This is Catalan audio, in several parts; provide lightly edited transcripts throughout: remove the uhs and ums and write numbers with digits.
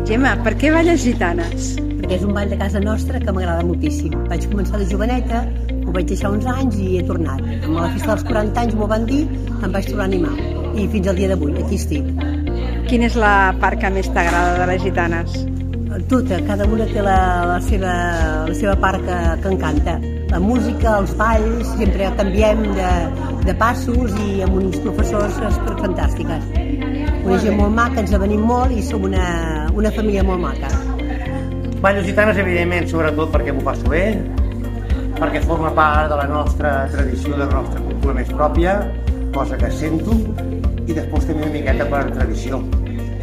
Gemma, per què balles gitanes? Perquè és un ball de casa nostra que m'agrada moltíssim. Vaig començar de joveneta, ho vaig deixar uns anys i he tornat. Amb la festa dels 40 anys m'ho van dir, em vaig tornar a animar. I fins al dia d'avui, aquí estic. Quina és la part que més t'agrada de les gitanes? Tota, cada una té la seva part que encanta. La música, els balls, sempre canviem de passos i amb uns professors fantàstiques. Una gent molt maca, ens avenim molt i som una família molt maca. Ballo gitanes, evidentment, sobretot perquè m'ho passo bé, perquè forma part de la nostra tradició, de la nostra cultura més pròpia, cosa que sento, i després també una miqueta per tradició.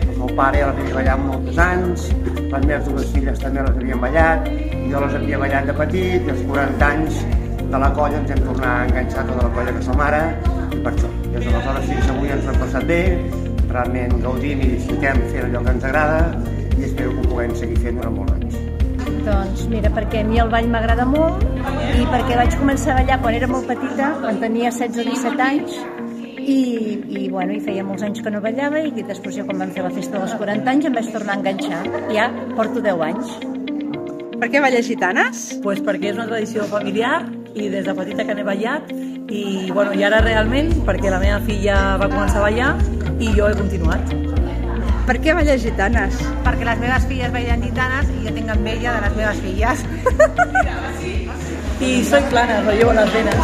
El meu pare ja les havia ballat molts anys, les meves dues filles també les havien ballat, jo les havia ballat de petit, i als 40 anys de la colla ens hem tornat a enganxar tota la colla que som ara, i per això, des d'aleshores fins avui ens ho hem passat bé, realment gaudim i disfrutem fent allò que ens agrada i espero que ho puguem seguir fent durant molts anys. Doncs mira, perquè a mi el ball m'agrada molt i perquè vaig començar a ballar quan era molt petita, quan tenia 16 o 17 anys i feia molts anys que no ballava i després jo quan vam fer la festa dels 40 anys em vaig tornar a enganxar. Ja porto 10 anys. Per què balles gitanes? Pues perquè és una tradició familiar i des de petita que n'he ballat i ara realment perquè la meva filla va començar a ballar i jo he continuat. Per què balles gitanes? Perquè les meves filles ballen gitanes i jo tinc enveja de les meves filles. Y soy plana, lo llevo en las venas.